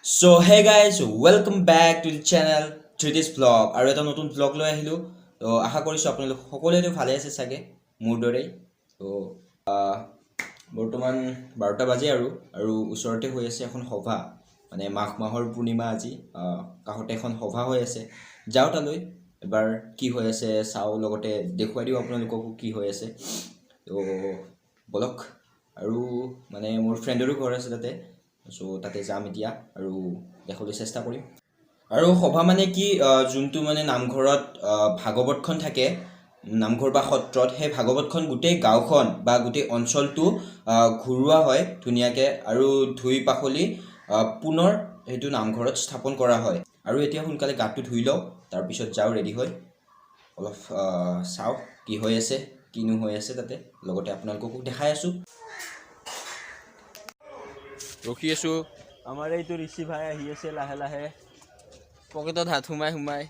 So hey guys, welcome back to the channel to this vlog. আৰু এটা নতুন vlog লৈ আহিলো। তো আশা কৰিছো আপোনালোক সকলোৱে ভালে আছে চাগে মোৰ দৰে। তো বৰ্তমান 12টা বাজে আৰু ওচৰতে হৈ আছে এখন সভা। মানে মাঘ মাহৰ পূৰ্ণিমা আজি কাহতে এখন সভা হৈ আছে। যাও তালৈ এবাৰ কি হৈ আছে চাও লগতে দেখুৱাই দিও আপোনালোককো কি হৈ আছে। তো বলক আৰু মানে মোৰ ফ্ৰেণ্ডৰো ঘৰ আছে তাতে। সো তাতে যাম এতিয়া আৰু দেখাবলৈ চেষ্টা কৰিম আৰু সভা মানে কি যোনটো মানে নামঘৰত ভাগৱতখন থাকে নামঘৰ বা সত্ৰত সেই ভাগৱতখন গোটেই গাঁওখন বা গোটেই অঞ্চলটো ঘূৰোৱা হয় ধুনীয়াকে আৰু ধুই পাখলি পুনৰ সেইটো নামঘৰত স্থাপন কৰা হয় আৰু এতিয়া সোনকালে গাটো ধুই লওঁ তাৰ পিছত যাও ৰেডি হৈ অলপ চাও কি হৈ আছে কিনো হৈ আছে তাতে লগতে আপোনালোককো দেখাই আছো ৰখি আছো আমাৰ এইটো ঋষি ভাই আহি আছে লাহে লাহে পকেটত হাত সোমাই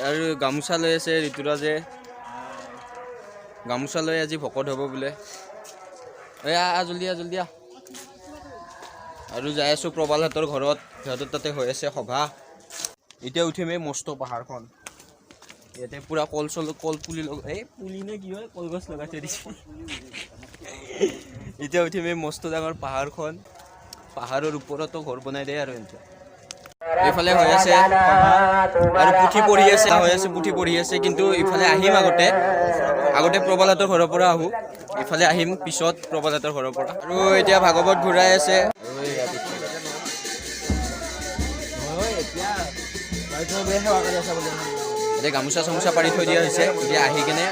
আৰু গামোচা লৈ আছে ঋতুৰাজে গামোচা লৈ আজি ভকত হ'ব বোলে জলদি আৰু যাই আছো প্ৰবালহঁতৰ ঘৰত সিহঁতৰ তাতে হৈ আছে সভা এতিয়া উঠিমেই মস্ত পাহাৰখন ইয়াতে পুৰা কল পুলি পুলি নে কি হয় কলগছ লগাই থৈ দিছে এতিয়া উঠিমেই মস্ত ডাঙৰ পাহাৰখন পাহাৰৰ ওপৰতো ঘৰ বনাই দিয়ে আৰু এইফালে হৈ আছে আৰু পুথি পঢ়ি আছে কিন্তু ইফালে আহিম আগতে প্ৰবালহঁতৰ ঘৰৰ পৰা আহোঁ ইফালে আহিম পিছত প্ৰবালহঁতৰ ঘৰৰ পৰা আৰু এতিয়া ভাগৱত ঘূৰাই আছে এতিয়া গামোচা চামোচা পাৰি থৈ দিয়া হৈছে এতিয়া আহি কেনে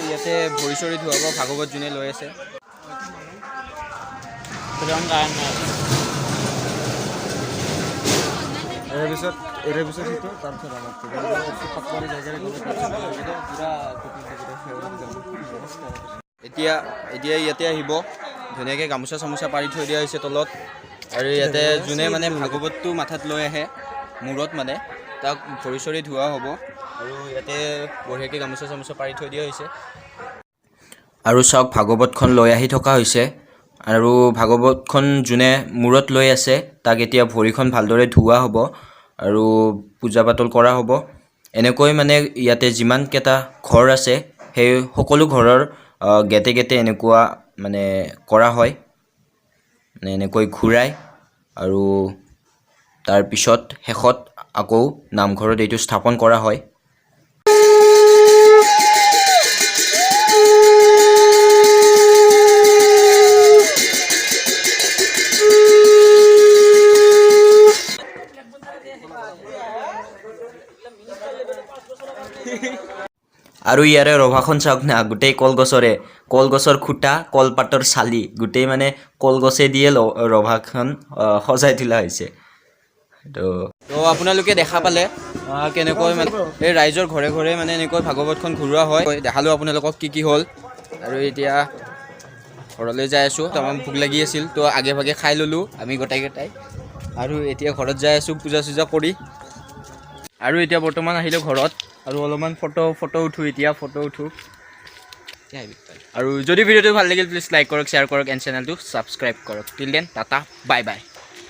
ইয়াতে ভৰি চৰি ধুৱাব ভাগৱত যোনে লৈ আছে এতিয়া ইয়াতে আহিব ধুনীয়াকৈ গামোচা চামোচা পাৰি থৈ দিয়া হৈছে তলত আৰু ইয়াতে যোনে মানে ভাগৱতটো মাথাত লৈ আহে মূৰত মানে তাক ভৰি চৰি ধোৱা হ'ব আৰু ইয়াতে বঢ়িয়াকৈ গামোচা চামোচা পাৰি থৈ দিয়া হৈছে আৰু চাওক ভাগৱতখন লৈ আহি থকা হৈছে আৰু ভাগৱতখন যোনে মূৰত লৈ আছে তাক এতিয়া ভৰিখন ভালদৰে ধোৱা হ'ব আৰু পূজা পাতল কৰা হ'ব এনেকৈ মানে ইয়াতে যিমানকেইটা ঘৰ আছে সেই সকলো ঘৰৰ গেটে গেটে এনেকুৱা মানে কৰা হয় মানে এনেকৈ ঘূৰাই আৰু তাৰপিছত শেষত আকৌ নামঘৰত এইটো স্থাপন কৰা হয় আৰু ইয়াৰে ৰভাখন চাওক না গোটেই কলগছৰ খুঁটা কলপাতৰ চালি গোটেই মানে কলগছে দিয়ে ৰভাখন সজাই তোলা হৈছে তো আপোনালোকে দেখা পালে কেনেকৈ মানে এই ৰাইজৰ ঘৰে ঘৰে মানে এনেকৈ ভাগৱতখন ঘূৰোৱা হয় দেখালোঁ আপোনালোকক কি হ'ল আৰু এতিয়া ঘৰলৈ যাই আছোঁ আমাৰ ভোক লাগি আছিল তো আগে ভাগে খাই ল'লোঁ আমি গোটেইকেইটাই আৰু এতিয়া ঘৰত যাই আছোঁ পূজা চূজা কৰি আৰু এতিয়া বৰ্তমান আহিলোঁ ঘৰত আৰু অলপমান ফটো উঠোঁ আৰু যদি ভিডিঅ'টো ভাল লাগিল প্লিজ লাইক কৰক শ্বেয়াৰ কৰক এণ্ড চেনেলটো ছাবস্ক্ৰাইব কৰক till then tata bye bye